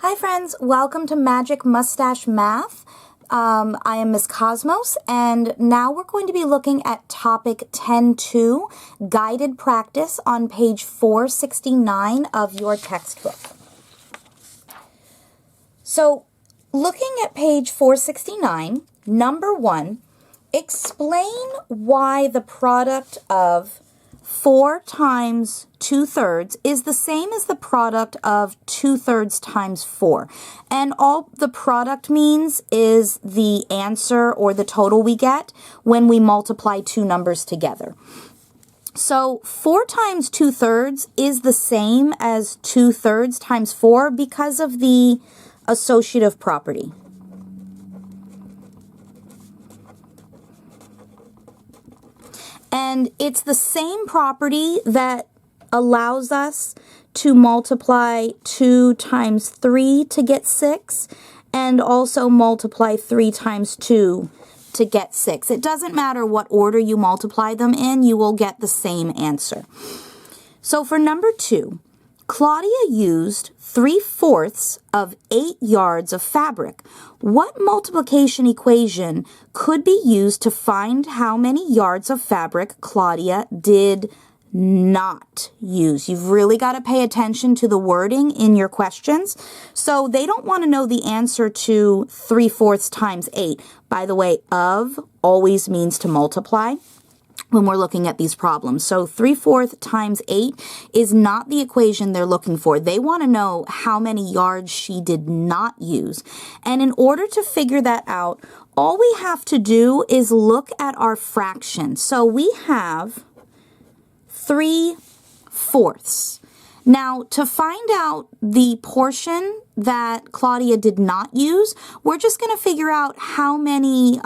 Hi friends, welcome to Magic Mustache Math. I am Miss Cosmos, and now we're going to be looking at topic 10.2, guided practice on page 469 of your textbook. So, looking at page 469, number 1, explain why the product of 4 times 2/3 is the same as the product of 2/3 times 4. And all the product means is the answer or the total we get when we multiply two numbers together. So 4 times 2/3 is the same as 2/3 times 4 because of the associative property. And it's the same property that allows us to multiply 2 times 3 to get 6, and also multiply 3 times 2 to get 6. It doesn't matter what order you multiply them in, you will get the same answer. So for number 2, Claudia used 3/4 of 8 yards of fabric. What multiplication equation could be used to find how many yards of fabric Claudia did not use? You've really got to pay attention to the wording in your questions. So they don't want to know the answer to 3/4 times 8. By the way, of always means to multiply when we're looking at these problems. So 3/4 times 8 is not the equation they're looking for. They want to know how many yards she did not use. And in order to figure that out, all we have to do is look at our fraction. So we have 3/4. Now, to find out the portion that Claudia did not use, we're just going to figure out how many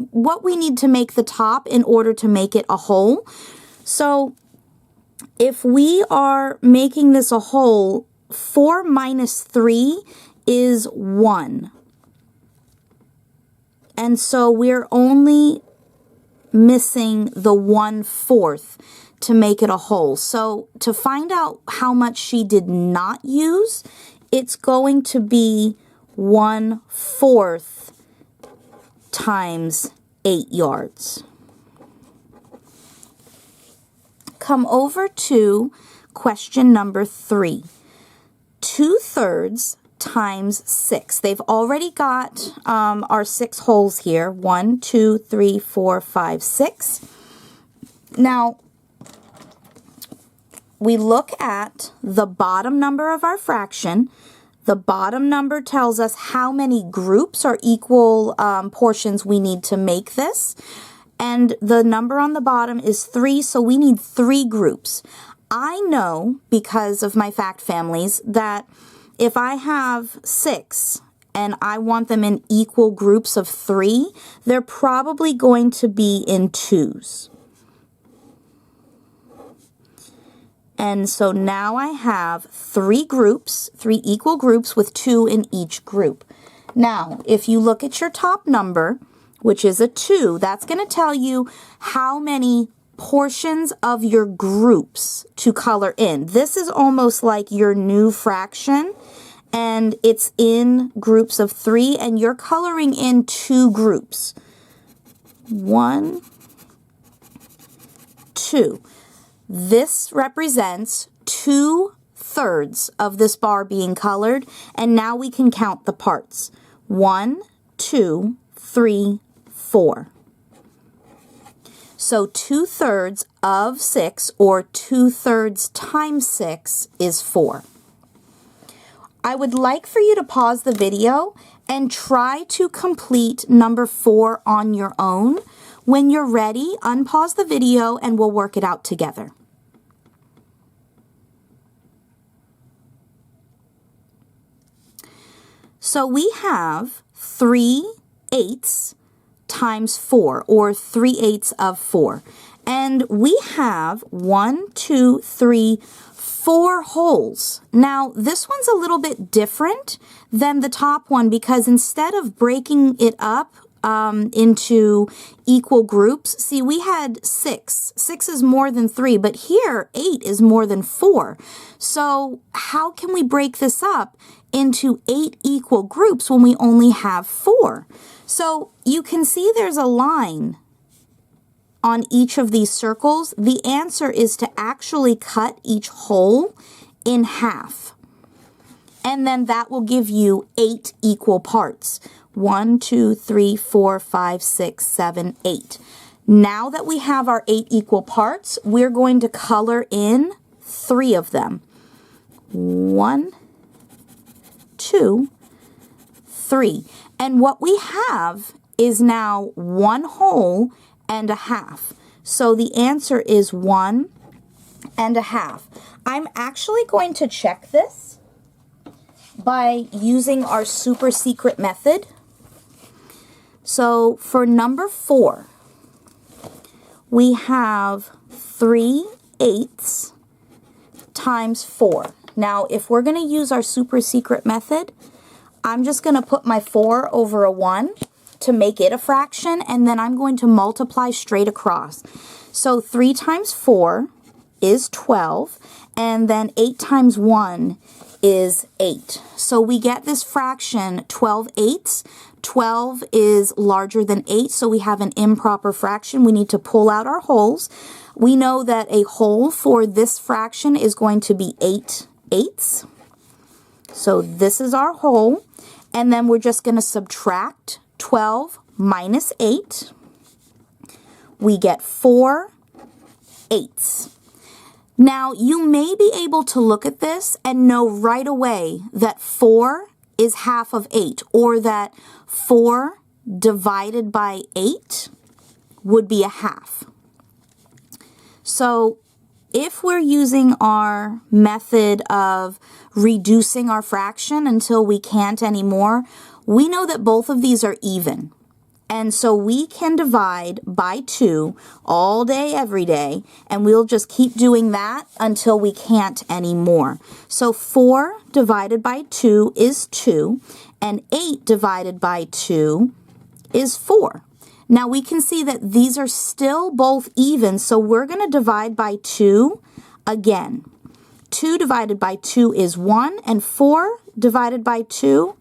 what we need to make the top in order to make it a whole. So if we are making this a whole, 4 minus 3 is 1. And so we're only missing the 1/4 to make it a whole. So to find out how much she did not use, it's going to be 1/4 times 8 yards. Come over to question number 3. 2/3 times 6. They've already got our 6 holes here. 1, 2, 3, 4, 5, 6. Now, we look at the bottom number of our fraction. The bottom number tells us how many groups or equal portions we need to make this. And the number on the bottom is 3, so we need 3 groups. I know, because of my fact families, that if I have 6 and I want them in equal groups of 3, they're probably going to be in 2s. And so now I have 3 groups, 3 equal groups with 2 in each group. Now, if you look at your top number, which is a 2, that's going to tell you how many portions of your groups to color in. This is almost like your new fraction, and it's in groups of 3, and you're coloring in 2 groups. 1, 2. This represents 2/3 of this bar being colored, and now we can count the parts. 1, 2, 3, 4. So 2/3 of 6, or 2/3 times 6, is 4. I would like for you to pause the video and try to complete number 4 on your own. When you're ready, unpause the video and we'll work it out together. So we have 3/8 times 4, or 3/8 of 4. And we have 1, 2, 3, 4 holes. Now, this one's a little bit different than the top one because instead of breaking it up into equal groups. See, we had 6. 6 is more than 3, but here 8 is more than 4. So how can we break this up into 8 equal groups when we only have 4? So you can see there's a line on each of these circles. The answer is to actually cut each whole in half. And then that will give you 8 equal parts. 1, 2, 3, 4, 5, 6, 7, 8. Now that we have our 8 equal parts, we're going to color in 3 of them. 1, 2, 3. And what we have is now 1 whole and a half. So the answer is 1 and a half. I'm actually going to check this by using our super secret method. So for number 4, we have 3/8 times 4. Now, if we're going to use our super secret method, I'm just going to put my 4 over a 1 to make it a fraction, and then I'm going to multiply straight across. So 3 times 4 is 12, and then 8 times 1 is 8. So we get this fraction 12/8. 12 is larger than 8, so we have an improper fraction. We need to pull out our wholes. We know that a whole for this fraction is going to be 8/8. So this is our whole, and then we're just going to subtract 12 minus 8. We get 4/8. Now, you may be able to look at this and know right away that 4 is half of 8, or that 4 divided by 8 would be a half. So if we're using our method of reducing our fraction until we can't anymore, we know that both of these are even. And so we can divide by 2 all day, every day, and we'll just keep doing that until we can't anymore. So 4 divided by 2 is 2, and 8 divided by 2 is 4. Now we can see that these are still both even, so we're going to divide by 2 again. 2 divided by 2 is 1, and 4 divided by 2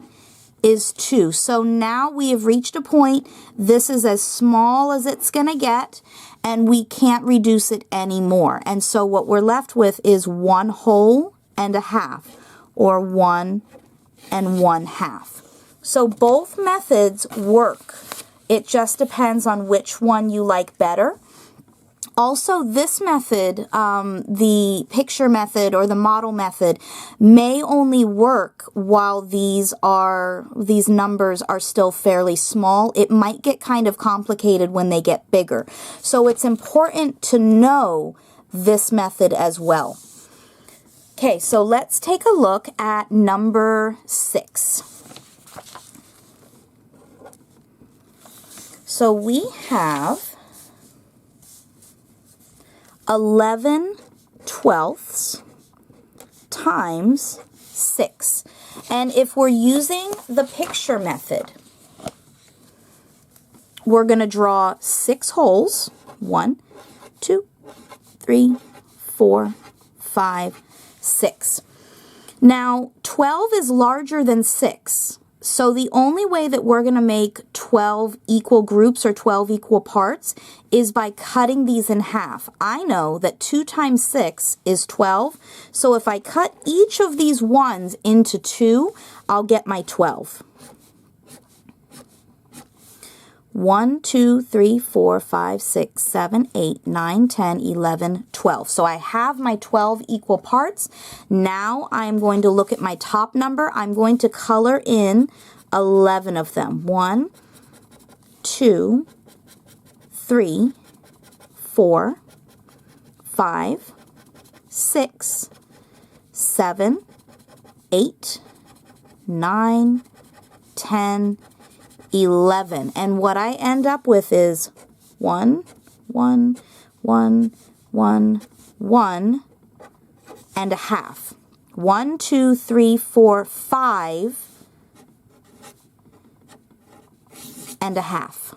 is 2. So now we have reached a point, this is as small as it's going to get, and we can't reduce it anymore. And so what we're left with is 1 whole and a half, or 1 and 1/2. So both methods work. It just depends on which one you like better. Also, this method, the picture method or the model method, may only work while these numbers are still fairly small. It might get kind of complicated when they get bigger. So it's important to know this method as well. Okay, so let's take a look at number 6. So we have 11/12 times 6. And if we're using the picture method, we're going to draw 6 holes. 1, 2, 3, 4, 5, 6. Now, 12 is larger than 6. So the only way that we're going to make 12 equal groups or 12 equal parts is by cutting these in half. I know that 2 times 6 is 12. So if I cut each of these ones into 2, I'll get my 12. 1, 2, 3, 4, 5, 6, 7, 8, 9, 10, 11, 12. So I have my 12 equal parts. Now I'm going to look at my top number. I'm going to color in 11 of them. 1, 2, 3, 4, 5, 6, 7, 8, 9, 10, 11. And what I end up with is 1, 1, 1, 1, 1 and a half. 1, 2, 3, 4, 5 and a half.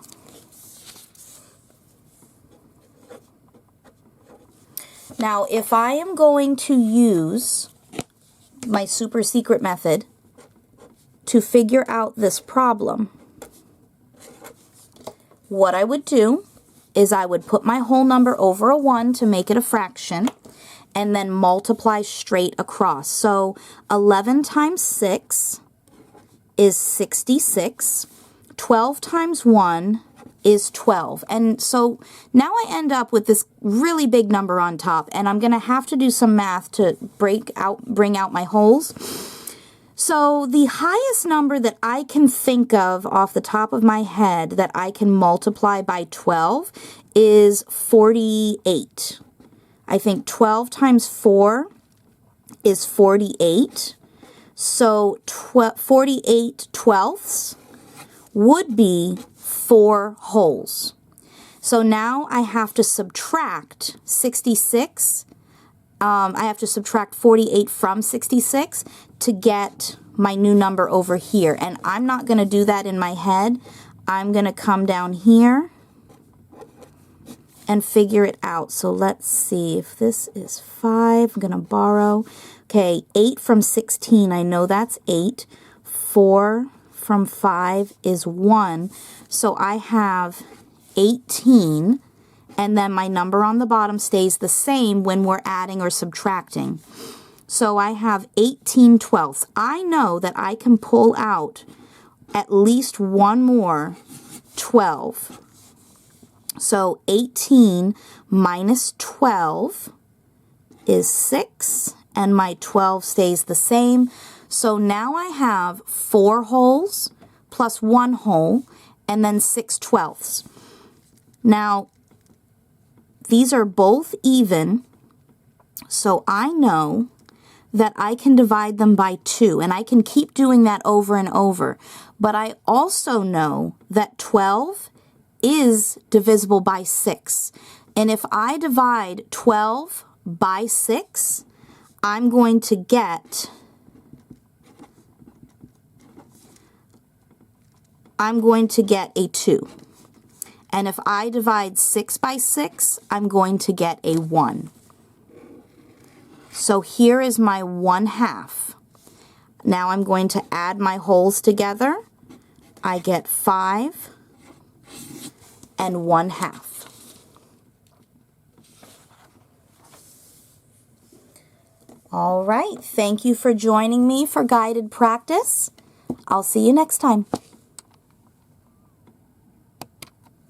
Now, if I am going to use my super secret method to figure out this problem, what I would do is I would put my whole number over a 1 to make it a fraction, and then multiply straight across. So 11 times 6 is 66. 12 times 1 is 12. And so now I end up with this really big number on top, and I'm going to have to do some math to bring out my wholes. So the highest number that I can think of off the top of my head that I can multiply by 12 is 48. I think 12 times 4 is 48. So 48 twelfths would be 4 wholes. So now I have to subtract 66. I have to subtract 48 from 66 to get my new number over here. And I'm not going to do that in my head. I'm going to come down here and figure it out. So let's see if this is 5. I'm going to borrow. Okay, 8 from 16, I know that's 8. 4 from 5 is 1. So I have 18, and then my number on the bottom stays the same when we're adding or subtracting. So I have 18 twelfths. I know that I can pull out at least one more 12. So 18 minus 12 is 6, and my 12 stays the same. So now I have 4 wholes plus 1 whole, and then 6 twelfths. Now, these are both even, so I know that I can divide them by 2, and I can keep doing that over and over. But I also know that 12 is divisible by 6. And if I divide 12 by 6, I'm going to get a 2. And if I divide 6 by 6, I'm going to get a 1. So here is my 1/2. Now I'm going to add my wholes together. I get 5 and 1/2. All right, thank you for joining me for guided practice. I'll see you next time.